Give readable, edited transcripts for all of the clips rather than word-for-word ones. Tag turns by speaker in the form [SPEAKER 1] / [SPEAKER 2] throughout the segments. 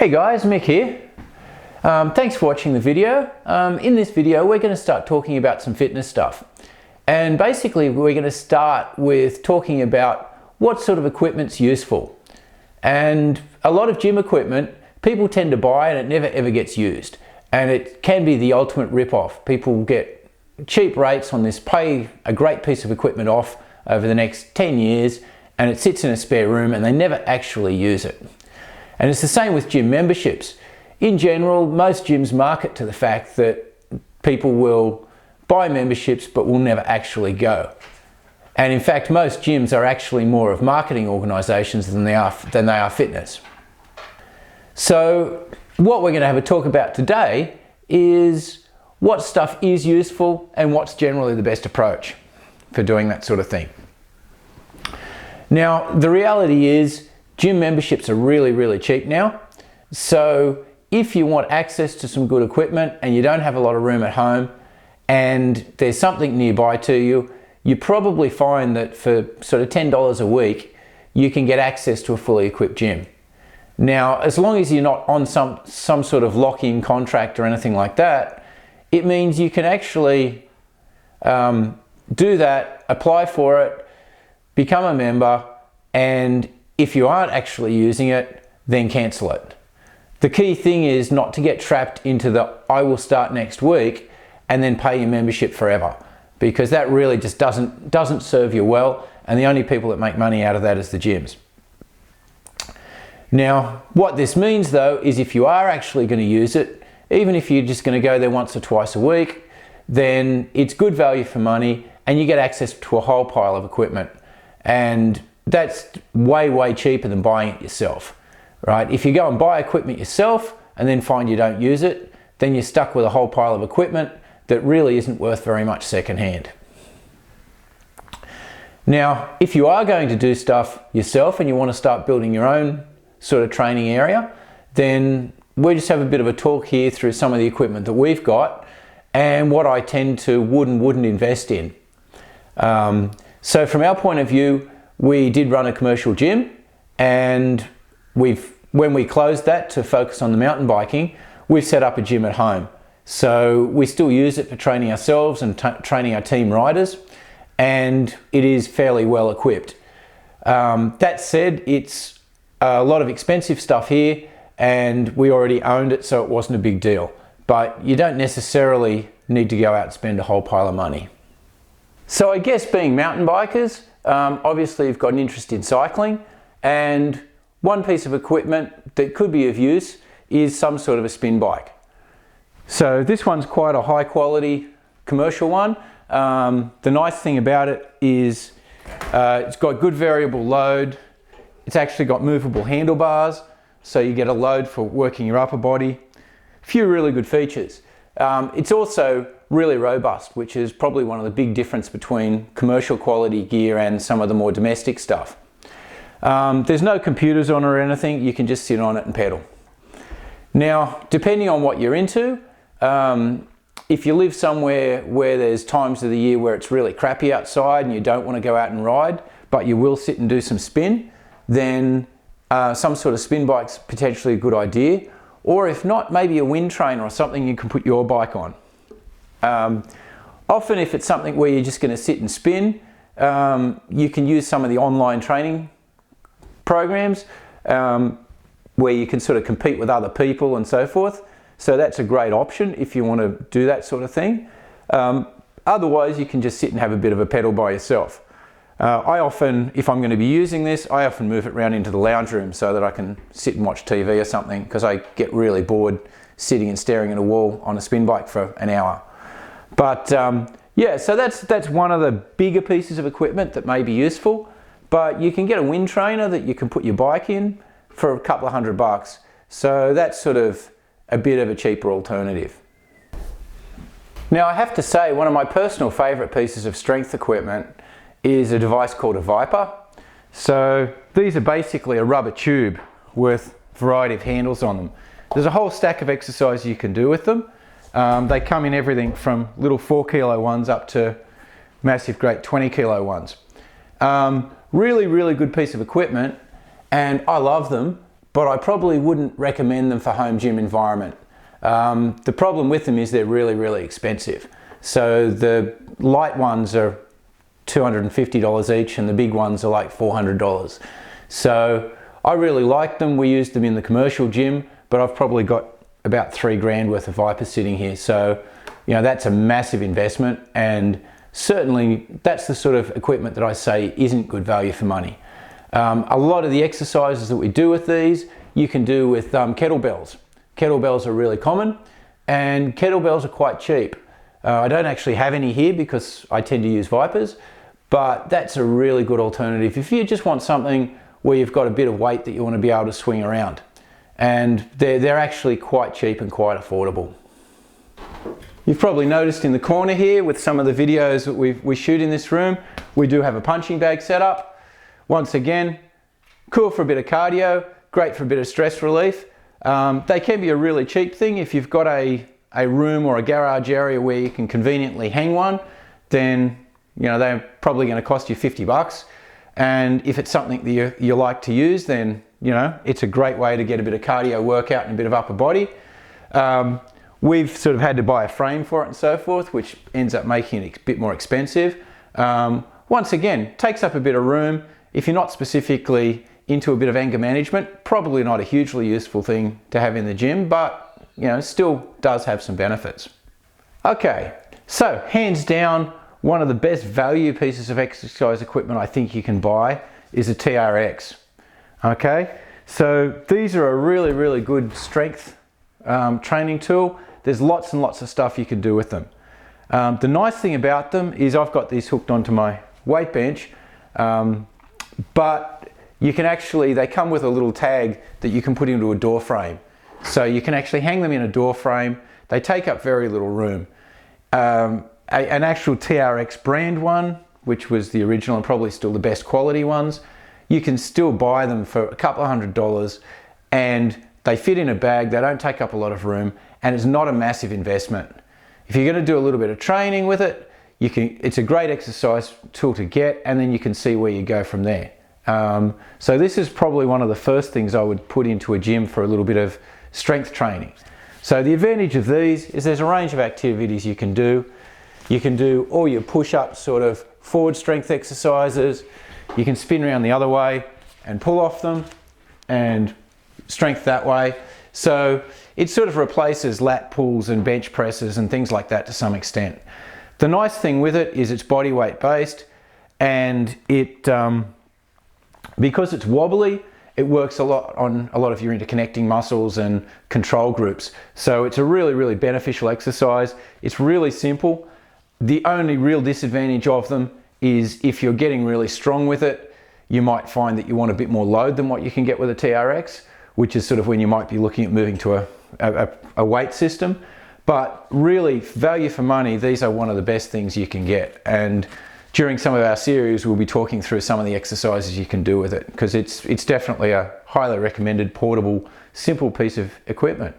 [SPEAKER 1] Hey guys, Mick here. Thanks for watching the video. In this video we're going to start talking about some fitness stuff. And basically we're going to start with talking about what sort of equipment's useful. And a lot of gym equipment people tend to buy and it never ever gets used. And it can be the ultimate rip-off. People get cheap rates on this, pay a great piece of equipment off over the next 10 years and it sits in a spare room and they never actually use it. And it's the same with gym memberships. In general, most gyms market to the fact that people will buy memberships but will never actually go. And in fact, most gyms are actually more of marketing organisations than they are fitness. So what we're going to have a talk about today is what stuff is useful and what's generally the best approach for doing that sort of thing. Now, the reality is gym memberships are really cheap now. So if you want access to some good equipment and you don't have a lot of room at home and there's something nearby to you, you probably find that for sort of $10 a week, you can get access to a fully equipped gym. Now, as long as you're not on some sort of lock-in contract or anything like that, it means you can actually do that, apply for it, become a member, and if you aren't actually using it, then cancel it. The key thing is not to get trapped into the I will start next week and then pay your membership forever, because that really just doesn't serve you well, and the only people that make money out of that is the gyms. Now, what this means though is if you are actually going to use it, even if you're just going to go there once or twice a week, then it's good value for money and you get access to a whole pile of equipment. And that's way cheaper than buying it yourself, right? If you go and buy equipment yourself and then find you don't use it, then you're stuck with a whole pile of equipment that really isn't worth very much secondhand. Now, if you are going to do stuff yourself and you want to start building your own sort of training area, then we'll just have a bit of a talk here through some of the equipment that we've got and what I tend to would and wouldn't invest in. So from our point of view, we did run a commercial gym, and when we closed that to focus on the mountain biking, we've set up a gym at home. So we still use it for training ourselves and training our team riders, and it is fairly well equipped. That said, it's a lot of expensive stuff here, and we already owned it, so it wasn't a big deal. But you don't necessarily need to go out and spend a whole pile of money. So I guess being mountain bikers, obviously you've got an interest in cycling, and one piece of equipment that could be of use is some sort of a spin bike. So this one's quite a high quality commercial one. The nice thing about it is it's got good variable load. It's actually got movable handlebars, so you get a load for working your upper body. A few really good features. It's also really robust, which is probably one of the big difference between commercial quality gear and some of the more domestic stuff. There's no computers on it or anything, you can just sit on it and pedal. Now, depending on what you're into, if you live somewhere where there's times of the year where it's really crappy outside and you don't want to go out and ride, but you will sit and do some spin, then some sort of spin bike's potentially a good idea. Or if not, maybe a wind trainer or something you can put your bike on. Often if it's something where you're just going to sit and spin, you can use some of the online training programs where you can sort of compete with other people and so forth. So that's a great option if you want to do that sort of thing. Otherwise, you can just sit and have a bit of a pedal by yourself. I often, if I'm going to be using this, I often move it around into the lounge room so that I can sit and watch TV or something, because I get really bored sitting and staring at a wall on a spin bike for an hour. But yeah, so that's one of the bigger pieces of equipment that may be useful. But you can get a wind trainer that you can put your bike in for a couple of $100. So that's sort of a bit of a cheaper alternative. Now, I have to say, one of my personal favorite pieces of strength equipment is a device called a Viper. So these are basically a rubber tube with a variety of handles on them. There's a whole stack of exercises you can do with them. They come in everything from little 4 kilo ones up to massive great 20 kilo ones. Really good piece of equipment, and I love them, but I probably wouldn't recommend them for home gym environment. The problem with them is they're really, really expensive. So the light ones are $250 each and the big ones are like $400. So I really like them. We use them in the commercial gym, but I've probably got about $3 grand worth of Vipers sitting here. So, you know, that's a massive investment, and certainly that's the sort of equipment that I say isn't good value for money. A lot of the exercises that we do with these, you can do with kettlebells. Kettlebells are really common, and kettlebells are quite cheap. I don't actually have any here because I tend to use Vipers, but that's a really good alternative if you just want something where you've got a bit of weight that you want to be able to swing around. And they're actually quite cheap and quite affordable. You've probably noticed in the corner here with some of the videos that we shoot in this room, we do have a punching bag set up. Once again, cool for a bit of cardio, great for a bit of stress relief. They can be a really cheap thing. If you've got a room or a garage area where you can conveniently hang one, then you know they're probably going to cost you 50 bucks. And if it's something that you like to use, then you know it's a great way to get a bit of cardio workout and a bit of upper body. We've sort of had to buy a frame for it and so forth, which ends up making it a bit more expensive. Once again, takes up a bit of room. If you're not specifically into a bit of anger management, probably not a hugely useful thing to have in the gym, but you know, still does have some benefits. Okay, so hands down, one of the best value pieces of exercise equipment I think you can buy is a TRX. Okay, so these are a really, really good strength training tool. There's lots and lots of stuff you can do with them. The nice thing about them is I've got these hooked onto my weight bench, but you can actually, they come with a little tag that you can put into a door frame. So you can actually hang them in a door frame. They take up very little room. An actual TRX brand one, which was the original and probably still the best quality ones, you can still buy them for a couple of $100, and they fit in a bag, they don't take up a lot of room, and it's not a massive investment. If you're going to do a little bit of training with it, it's a great exercise tool to get, and then you can see where you go from there. So this is probably one of the first things I would put into a gym for a little bit of strength training. So the advantage of these is there's a range of activities you can do. You can do all your push-ups, sort of forward strength exercises. You can spin around the other way and pull off them and strength that way. So it sort of replaces lat pulls and bench presses and things like that to some extent. The nice thing with it is it's body weight based, and it because it's wobbly, it works a lot on a lot of your interconnecting muscles and control groups. So it's a really, really beneficial exercise. It's really simple. The only real disadvantage of them is if you're getting really strong with it, you might find that you want a bit more load than what you can get with a TRX, which is sort of when you might be looking at moving to a weight system. But really, value for money, these are one of the best things you can get. And during some of our series, we'll be talking through some of the exercises you can do with it, because it's definitely a highly recommended, portable, simple piece of equipment.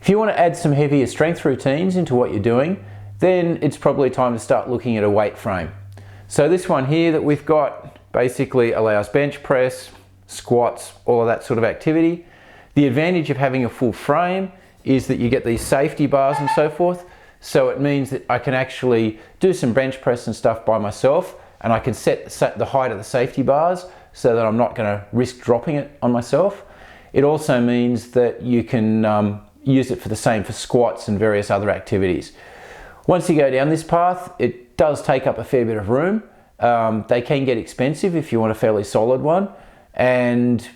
[SPEAKER 1] If you want to add some heavier strength routines into what you're doing, then it's probably time to start looking at a weight frame. So this one here that we've got basically allows bench press, squats, all of that sort of activity. The advantage of having a full frame is that you get these safety bars and so forth. So it means that I can actually do some bench press and stuff by myself, and I can set the height of the safety bars so that I'm not going to risk dropping it on myself. It also means that you can use it for the same for squats and various other activities. Once you go down this path, it does take up a fair bit of room. They can get expensive if you want a fairly solid one, and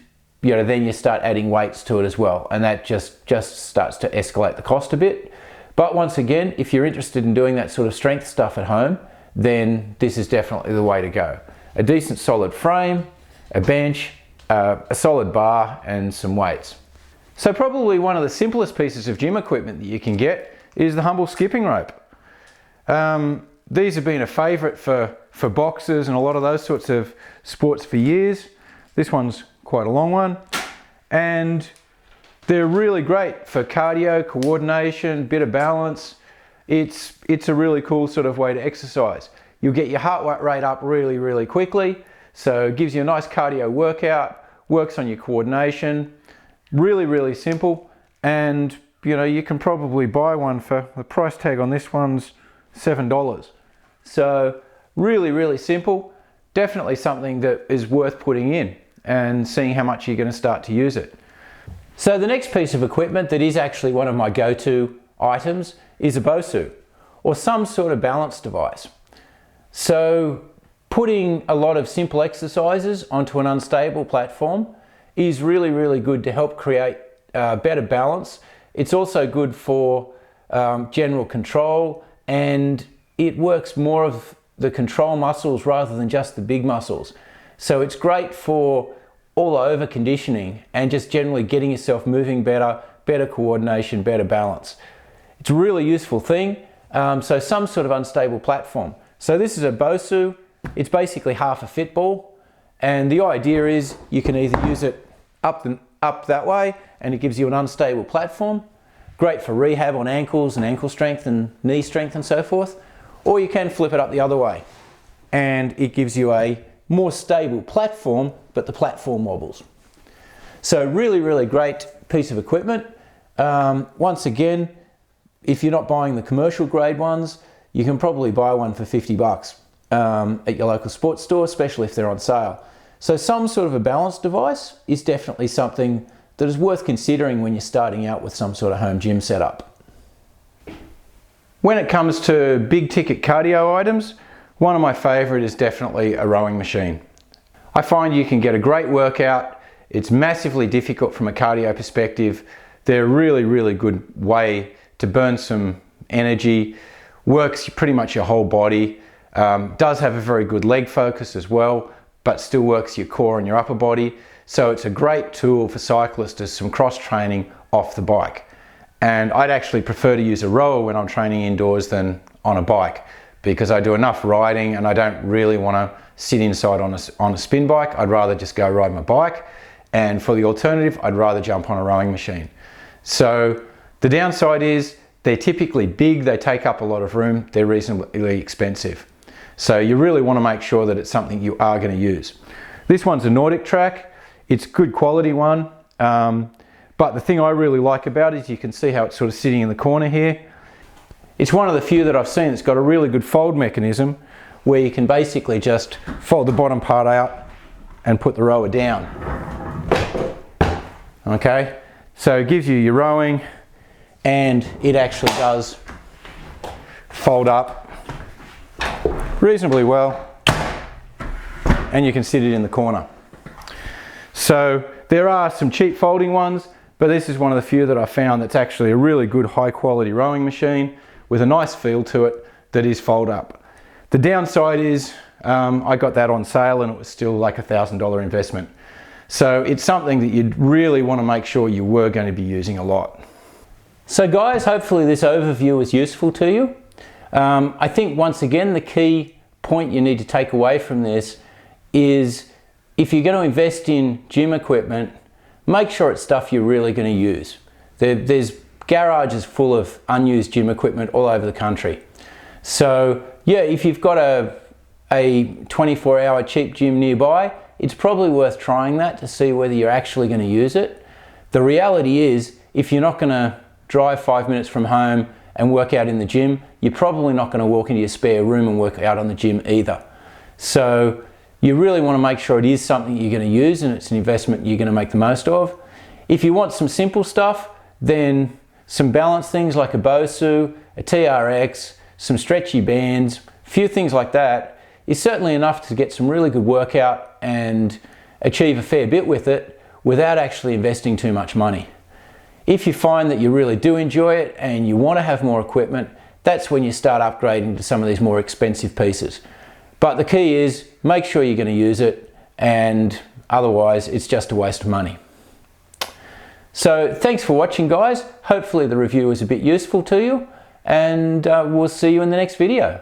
[SPEAKER 1] you know, then you start adding weights to it as well, and that just starts to escalate the cost a bit. But once again, if you're interested in doing that sort of strength stuff at home, then this is definitely the way to go. A decent solid frame, a bench, a solid bar, and some weights. So probably one of the simplest pieces of gym equipment that you can get is the humble skipping rope. These have been a favourite for boxers and a lot of those sorts of sports for years. This one's quite a long one, and they're really great for cardio, coordination, bit of balance. It's a really cool sort of way to exercise. You'll get your heart rate up really, really quickly, so it gives you a nice cardio workout works on your coordination. Really, really simple. And you know, you can probably buy one for, the price tag on this one's $7. So really, really simple. Definitely something that is worth putting in and seeing how much you're going to start to use it. So the next piece of equipment that is actually one of my go-to items is a BOSU, or some sort of balance device. So putting a lot of simple exercises onto an unstable platform is really, really good to help create better balance. It's also good for general control, and it works more of the control muscles rather than just the big muscles. So it's great for all over conditioning and just generally getting yourself moving better, better coordination, better balance. It's a really useful thing. So some sort of unstable platform. So this is a BOSU. It's basically half a fit ball, and the idea is you can either use it up that way and it gives you an unstable platform, great for rehab on ankles and ankle strength and knee strength and so forth, or you can flip it up the other way and it gives you a more stable platform, but the platform wobbles. So really, really great piece of equipment. Once again, if you're not buying the commercial grade ones, you can probably buy one for 50 bucks at your local sports store, especially if they're on sale. So some sort of a balance device is definitely something that is worth considering when you're starting out with some sort of home gym setup. When it comes to big ticket cardio items, one of my favorite is definitely a rowing machine. I find you can get a great workout. It's massively difficult from a cardio perspective. They're a really, really good way to burn some energy, works pretty much your whole body, does have a very good leg focus as well, but still works your core and your upper body. So it's a great tool for cyclists as some cross training off the bike. And I'd actually prefer to use a rower when I'm training indoors than on a bike, because I do enough riding and I don't really want to sit inside on a spin bike. I'd rather just go ride my bike. And for the alternative, I'd rather jump on a rowing machine. So the downside is they're typically big, they take up a lot of room, they're reasonably expensive. So you really want to make sure that it's something you are going to use. This one's a Nordic track. It's a good quality one. But the thing I really like about it is you can see how it's sort of sitting in the corner here. It's one of the few that I've seen that's got a really good fold mechanism where you can basically just fold the bottom part out and put the rower down. Okay, so it gives you your rowing, and it actually does fold up reasonably well, and you can sit it in the corner. So there are some cheap folding ones, but this is one of the few that I found that's actually a really good high quality rowing machine with a nice feel to it that is fold up. The downside is I got that on sale and it was still like $1,000 investment. So it's something that you'd really want to make sure you were going to be using a lot. So guys, hopefully this overview was useful to you. I think once again the key point you need to take away from this is if you're going to invest in gym equipment, make sure it's stuff you're really going to use. There's garages full of unused gym equipment all over the country. So yeah, if you've got a 24-hour cheap gym nearby, it's probably worth trying that to see whether you're actually going to use it. The reality is, if you're not going to drive 5 minutes from home and work out in the gym, you're probably not going to walk into your spare room and work out on the gym either. So you really want to make sure it is something you're going to use and it's an investment you're going to make the most of. If you want some simple stuff, then some balance things like a BOSU, a TRX, some stretchy bands, a few things like that is certainly enough to get some really good workout and achieve a fair bit with it without actually investing too much money. If you find that you really do enjoy it and you want to have more equipment, that's when you start upgrading to some of these more expensive pieces. But the key is make sure you're going to use it, and otherwise it's just a waste of money. So thanks for watching, guys. Hopefully the review was a bit useful to you, and we'll see you in the next video.